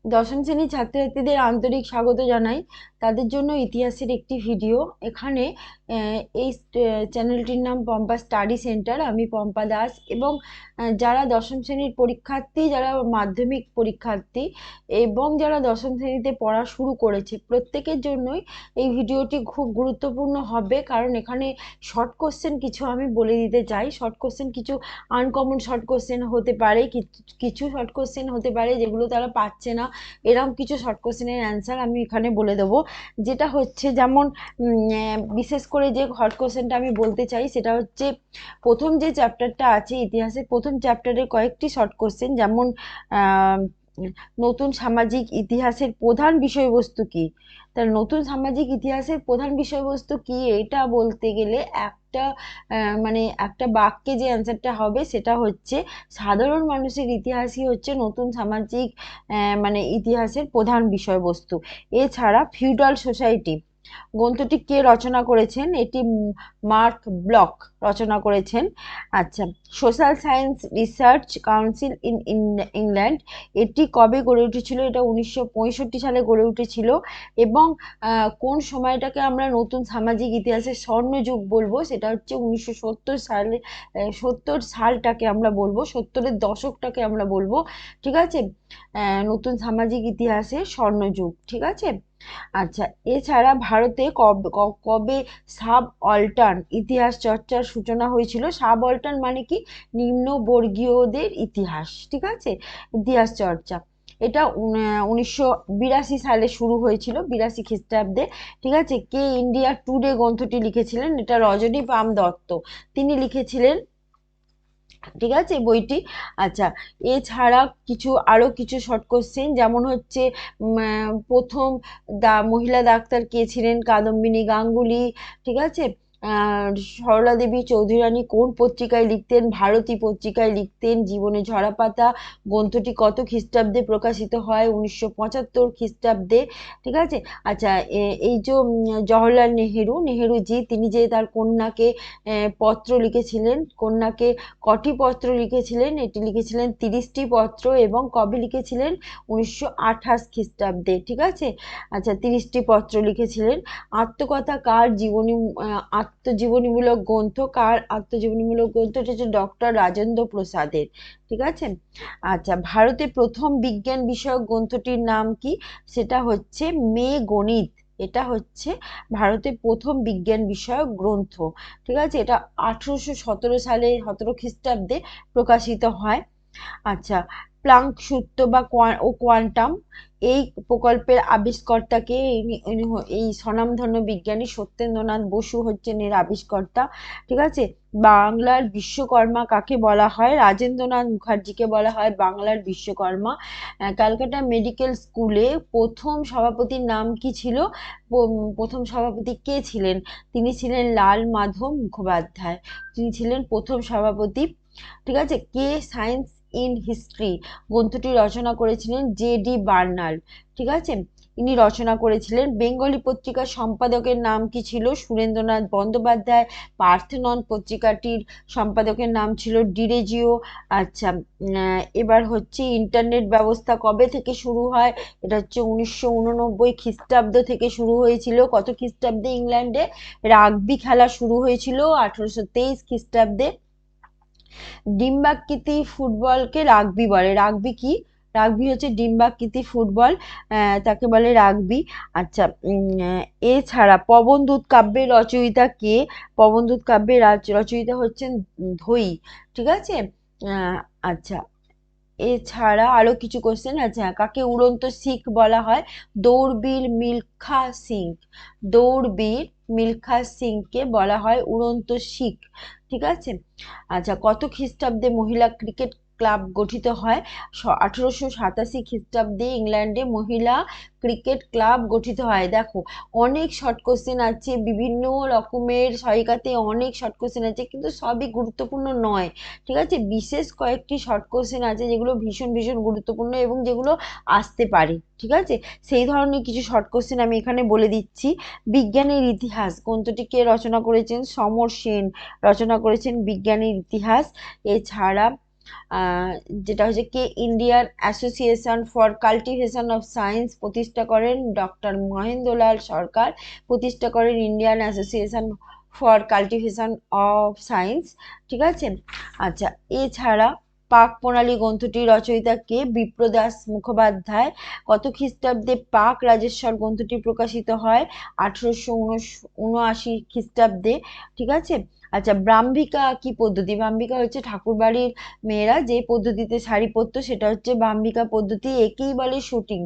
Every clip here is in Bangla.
দশম শ্রেণীর ছাত্রছাত্রীদের আন্তরিক স্বাগত জানাই। তাদের জন্য ইতিহাসের একটি ভিডিও। এখানে এই চ্যানেলটির নাম পম্পা স্টাডি সেন্টার। আমি পম্পা দাস এবং যারা দশম শ্রেণীর পরীক্ষার্থী, যারা মাধ্যমিক পরীক্ষার্থী এবং যারা দশম শ্রেণীতে পড়া শুরু করেছে, প্রত্যেকের জন্যই এই ভিডিওটি খুব গুরুত্বপূর্ণ হবে। কারণ এখানে শর্ট কোশ্চেন কিছু আমি বলে দিতে চাই। শর্ট কোশ্চেন কিছু আনকমন শর্ট কোশ্চেন হতে পারে, কিছু শর্ট কোশ্চেন হতে পারে যেগুলো তারা পাচ্ছে না, এরকম কিছু শর্ট কোশ্চেনের অ্যান্সার আমি এখানে বলে দেবো। যেটা হচ্ছে যেমন বিশেষ করে যে শর্ট কোশ্চেনটা আমি বলতে চাই সেটা হচ্ছে প্রথম যে চ্যাপ্টারটা আছে ইতিহাসের প্রথম চ্যাপ্টারের কয়েকটি শর্ট কোশ্চেন, যেমন নতুন সামাজিক ইতিহাসের প্রধান বিষয়বস্তু কি। তার নতুন সামাজিক ইতিহাসের প্রধান বিষয়বস্তু কি এটা বলতে গেলে একটা মানে একটা বাক্যে যে অ্যান্সারটা হবে সেটা হচ্ছে সাধারণ মানুষের ইতিহাসই হচ্ছে নতুন সামাজিক মানে ইতিহাসের প্রধান বিষয়বস্তু। এছাড়া ফিউডাল সোসাইটি গ্রন্থটি কে রচনা করেছেন? এটি মার্ক ব্লক রচনা করেছেন। আচ্ছা, social science research council in England, এটি কবে গড়ে উঠেছিল? এটা 1965 সালে গড়ে উঠেছিল। এবং কোন সময়টাকে আমরা নতুন সামাজিক ইতিহাসের স্বর্ণযুগ বলবো? সেটা হচ্ছে 1970 সালে। 70 সালটাকে আমরা বলবো, 70-এর দশকটাকে আমরা বলবো। ঠিক আছে, নতুন সামাজিক ইতিহাসের স্বর্ণযুগ। ঠিক আছে। আচ্ছা, এছাড়া ভারতে কবে সাব অল্টার্ন ইতিহাস চর্চার সূচনা হয়েছিল? সাব অল্টার্ন মানে কি? নিম্নবর্গীয়দের ইতিহাস। ঠিক আছে, ইতিহাস চর্চা এটা 1982 সালে শুরু হয়েছিল, 82 খ্রিস্টাব্দে। ঠিক আছে। কে ইন্ডিয়া টুডে গ্রন্থটি লিখেছিলেন? এটা রজনী পাম দত্ত, তিনি লিখেছিলেন। ঠিক আছে, বইটি। আচ্ছা, এছাড়া আরো কিছু শর্ট কোশ্চেন, যেমন হচ্ছে প্রথম মহিলা ডাক্তার কে ছিলেন? কাদম্বিনী গাঙ্গুলি। ঠিক আছে। সরলা দেবী চৌধুরী রানী কোন পত্রিকায় লিখতেন? ভারতী পত্রিকায় লিখতেন। জীবনে ঝরাপাতা গ্রন্থটি কত খ্রিস্টাব্দে প্রকাশিত হয়? 1975 খ্রিস্টাব্দে। ঠিক আছে। আচ্ছা, এই যে জওহরলাল নেহেরুজি, তিনি যে তার কন্যাকে পত্র লিখেছিলেন, কন্যাকে কটি পত্র লিখেছিলেন? এটি লিখেছিলেন 30টি পত্র। এবং কবে লিখেছিলেন? 1928 খ্রিস্টাব্দে। ঠিক আছে। আচ্ছা, 30টি পত্র লিখেছিলেন। আত্মকথা কার জীবনী, আত্মজীবনীমূলক গ্রন্থ কার? আত্মজীবনীমূলক গ্রন্থ এটা হচ্ছে ডক্টর রাজেন্দ্র প্রসাদের। ঠিক আছে। আচ্ছা, ভারতে প্রথম বিজ্ঞান বিষয়ক গ্রন্থটির নাম কি? সেটা হচ্ছে গণিত। এটা হচ্ছে ভারতের প্রথম বিজ্ঞান বিষয়ক গ্রন্থ। ঠিক আছে, এটা 1817 সালে 17 খ্রিস্টাব্দে প্রকাশিত হয়। আচ্ছা, প্লাঙ্ক সূত্র বা কোয়ান্টাম এই প্রকল্পের আবিষ্কর্তাকে? এই স্বনামধন্য বিজ্ঞানী সত্যেন্দ্রনাথ বসু হচ্ছেন এর আবিষ্কর্তা। ঠিক আছে। বাংলার বিশ্বকর্মা কাকে বলা হয়? রাজেন্দ্রনাথ মুখার্জিকে বলা হয় বাংলার বিশ্বকর্মা। ক্যালকাটা মেডিকেল স্কুলে প্রথম সভাপতির নাম কি ছিল? প্রথম সভাপতি কে ছিলেন? তিনি ছিলেন লাল মাধব মুখোপাধ্যায়, তিনি ছিলেন প্রথম সভাপতি। ঠিক আছে। কে সায়েন্স ইন হিস্ট্রি গ্রন্থটি রচনা করেছিলেন? জে.ডি. বার্নার্ড। ঠিক আছে, ইনি রচনা করেছিলেন। বেঙ্গলি পত্রিকার সম্পাদকের নাম কি ছিল? সুরেন্দ্রনাথ বন্দ্যোপাধ্যায়। পার্থেনন পত্রিকাটির সম্পাদকের নাম ছিল ডিরেজিও। আচ্ছা, এবার হচ্ছে ইন্টারনেট ব্যবস্থা কবে থেকে শুরু হয়? এটা হচ্ছে 1989 খ্রিস্টাব্দ থেকে শুরু হয়েছিল। কত খ্রিস্টাব্দে? ইংল্যান্ডে রাগবি খেলা শুরু হয়েছিল 1823 খ্রিস্টাব্দে। ডিম্বাকৃতি ফুটবলকে রাগবি বলে। রাগবি কি? রাগবি হচ্ছে ডিম্বাকৃতি ফুটবল, তাকে বলে রাগবি। আচ্ছা, এছাড়া পবনদূত কাব্যের রচয়িতা কে? পবনদূত কাব্যের রচয়িতা হচ্ছেন ধৈ। ঠিক আছে। আচ্ছা, এছাড়া আরো কিছু কোশ্চেন আছে। কাকে উড়ন্ত শিখ বলা হয়? দৌড়বীর মিলখা সিং। দৌড়বীর মিলখা সিংকে বলা হয় উড়ন্ত শিখ। ঠিক আছে। আচ্ছা, কত খ্রিস্টাব্দে মহিলা ক্রিকেট ক্লাব গঠিত হয়? 1887 খ্রিস্টাব্দে ইংল্যান্ডে মহিলা ক্রিকেট ক্লাব গঠিত হয়। দেখো, অনেক শর্ট কোশ্চেন আছে, বিভিন্ন রকমের সহায়িকাতে অনেক শর্ট কোশ্চেন আছে, কিন্তু সবই গুরুত্বপূর্ণ নয়। ঠিক আছে, বিশেষ কয়েকটি শর্ট কোশ্চেন আছে যেগুলো ভীষণ ভীষণ গুরুত্বপূর্ণ এবং যেগুলো আসতে পারে। ঠিক আছে, সেই ধরনের কিছু শর্ট কোশ্চেন আমি এখানে বলে দিচ্ছি। বিজ্ঞানের ইতিহাস গ্রন্থটি কে রচনা করেছেন? সমর সেন রচনা করেছেন বিজ্ঞানের ইতিহাস। এছাড়া যেটা হচ্ছে কে Indian association for cultivation of science প্রতিষ্ঠা করেন ডক্টর মহেন্দ্রলাল সরকার প্রতিষ্ঠা করেন Indian association for cultivation of science, ঠিক আছে। আচ্ছা, এছাড়া পাক প্রণালী গ্রন্থটির রচয়িতা কে? বিপ্রদাস মুখোপাধ্যায়। কত খ্রিস্টাব্দে পাক রাজেশ্বর গ্রন্থটি প্রকাশিত হয়? 1879 খ্রিস্টাব্দে, ঠিক আছে। আচ্ছা, ব্রাহ্মিকা কি পদ্ধতি? ব্রাহ্মিকা হচ্ছে ঠাকুরবাড়ির মেয়েরা যে পদ্ধতিতে শাড়ি পরতো সেটা হচ্ছে ব্রাহ্মিকা পদ্ধতি, একেই বলে শুটিং।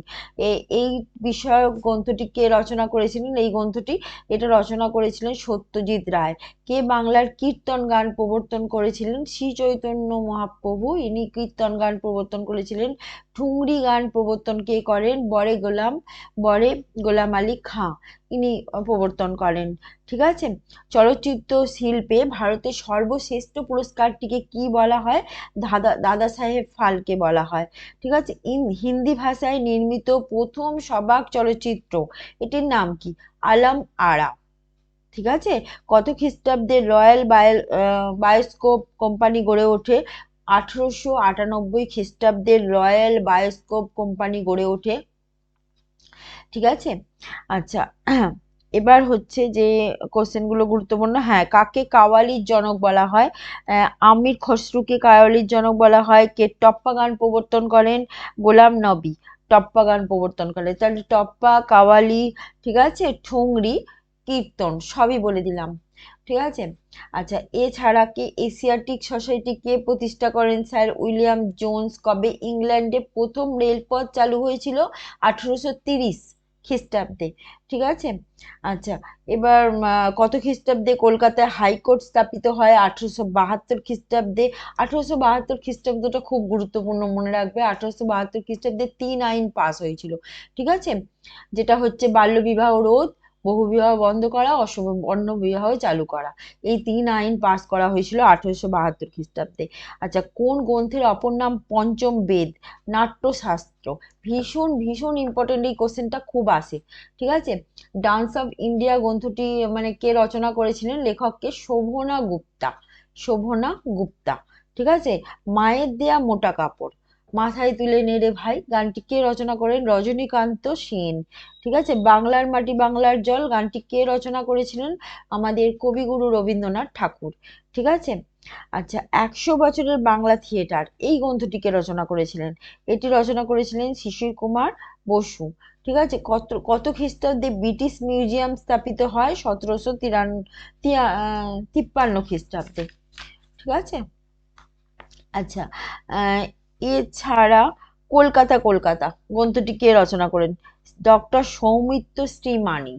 এই বিষয়ক গ্রন্থটি কে রচনা করেছিলেন? এই গ্রন্থটি এটা রচনা করেছিলেন সত্যজিৎ রায়। কে বাংলার কীর্তন গান প্রবর্তন করেছিলেন? শ্রী চৈতন্য মহাপ্রভু, ইনি কীর্তন গান প্রবর্তন করেছিলেন। ঠুংরি গান প্রবর্তন কে করেন? বড়ে গোলাম আলী খাঁ, ইনি প্রবর্তন করেন, ঠিক আছে। চলচ্চিত্র শিল্পে ভারতের সর্বশ্রেষ্ঠ পুরস্কারটিকে কি বলা হয়? দাদা সাহেব ফালকে বলা হয়, ঠিক আছে। হিন্দি ভাষায় নির্মিত প্রথম সবাক চলচ্চিত্র, এটির নাম কি? আলম আরা, ঠিক আছে। কত খ্রিস্টাব্দে রয়্যাল বায়োস্কোপ কোম্পানি গড়ে ওঠে? 1898 খ্রিস্টাব্দে রয়্যাল বায়োস্কোপ কোম্পানি গড়ে ওঠে, ঠিক আছে। আচ্ছা, এবার হচ্ছে যে কোশ্চেনগুলো গুরুত্বপূর্ণ। হ্যাঁ, কাকে কাওয়ালির জনক বলা হয়? আমির খসরুকে কাওয়ালির জনক বলা হয়। কে টপ্পা গান প্রবর্তন করেন? গোলাম নবী টপ্পা গান প্রবর্তন করেন। তাহলে টপ্পা, কাওয়ালি, ঠিক আছে, ঠুংরি, কীর্তন সবই বলে দিলাম, ঠিক আছে। আচ্ছা, এছাড়া কে এশিয়াটিক সোসাইটি কে প্রতিষ্ঠা করেন? Sir William Jones. কবে ইংল্যান্ডে প্রথম রেলপথ চালু হয়েছিল? 1830 খ্রিস্টাব্দে, ঠিক আছে। আচ্ছা, এবার কত খ্রিস্টাব্দে কলকাতায় হাইকোর্ট স্থাপিত হয়? 1872 খ্রিস্টাব্দে। 1872 খ্রিস্টাব্দটা খুব গুরুত্বপূর্ণ, মনে রাখবে। 1872 খ্রিস্টাব্দে 3 আইন পাস হয়েছিল, ঠিক আছে, যেটা হচ্ছে বাল্যবিবাহ রোধ, বহুবিবাহ বন্ধ করা, অন্য বিবাহ চালু করা। এই 3 আইন পাস করা হয়েছিল 1872 খ্রিস্টাব্দে। আচ্ছা, কোন গ্রন্থের অপর নাম পঞ্চম বেদ? নাট্যশাস্ত্র। ভীষণ ভীষণ ইম্পর্টেন্ট, এই কোশ্চেনটা খুব আসে, ঠিক আছে। ডান্স অফ ইন্ডিয়া গ্রন্থটি মানে কে রচনা করেছিলেন? লেখককে শোভনা গুপ্তা, শোভনা গুপ্তা, ঠিক আছে। মায়ের দেয়া মোটা কাপড়, মাথায় তুলে নেড়ে ভাই গানটি কে রচনা করেন? রজনীকান্ত সেন, ঠিক আছে। বাংলার মাটি বাংলার জল গানটি কে রচনা করেছিলেন? আমাদের কবিগুরু রবীন্দ্রনাথ ঠাকুর, ঠিক আছে। আচ্ছা, 100 বছরের বাংলা থিয়েটার এই গ্রন্থটিকে রচনা করেছিলেন? এটি রচনা করেছিলেন শিশির কুমার বসু, ঠিক আছে। কত খ্রিস্টাব্দে ব্রিটিশ মিউজিয়াম স্থাপিত হয়? 1753 খ্রিস্টাব্দে, ঠিক আছে। আচ্ছা, এছাড়া কলকাতা কলকাতা গ্রন্থটি কে রচনা করেন? ডক্টর সৌমিত্র শ্রীমানি,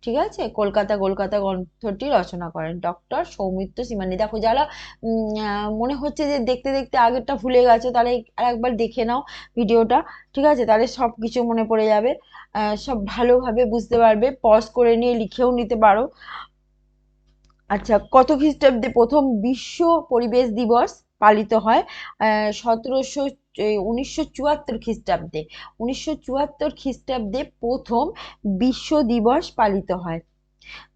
ঠিক আছে। কলকাতা কলকাতা গ্রন্থটি রচনা করেন ডক্টর সৌমিত্র শ্রীমানি। দেখো, যারা মনে হচ্ছে যে দেখতে দেখতে আগেরটা ভুলে গেছো, তাহলে আরেকবার দেখে নাও ভিডিওটা, ঠিক আছে, তাহলে সব কিছু মনে পড়ে যাবে, সব ভালোভাবে বুঝতে পারবে, পজ করে নিয়ে লিখেও নিতে পারো। আচ্ছা, কত খ্রিস্টাব্দে প্রথম বিশ্ব পরিবেশ দিবস পালিত হয়? 1974 খ্রিস্টাব্দে। 1974 খ্রিস্টাব্দে প্রথম বিশ্ব দিবস পালিত হয়,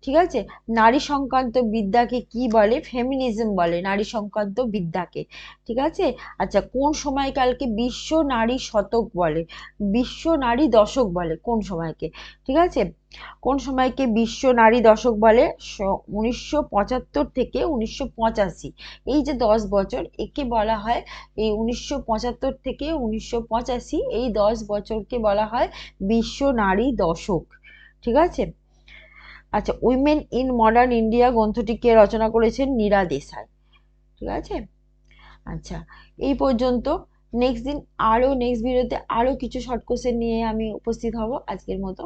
ঠিক আছে। নারী সংক্রান্ত বিদ্যাকে কি বলে? ফেমিনিজম বলে নারী সংক্রান্ত বিদ্যাকে, ঠিক আছে। আচ্ছা, কোন সময়কালকে বিশ্ব নারী শতক বলে? বিশ্ব নারী দশক বলে কোন সময়কে? ঠিক আছে, কোন সময়কে বিশ্ব নারী দশক বলে? 1975 থেকে 1985, এই যে 10 বছর, একে বলা হয়, এই 1975 থেকে 1985 এই 10 বছরকে বলা হয় বিশ্ব নারী দশক, ঠিক আছে। আচ্ছা, উইমেন ইন মডার্ন ইন্ডিয়া গ্রন্থটি কে রচনা করেছেন? নীরা দেশাই, ঠিক আছে। আচ্ছা, এই পর্যন্ত। নেক্সট ভিডিওতে আরো কিছু শর্ট কোশ্চেন নিয়ে আমি উপস্থিত হব। আজকের মতো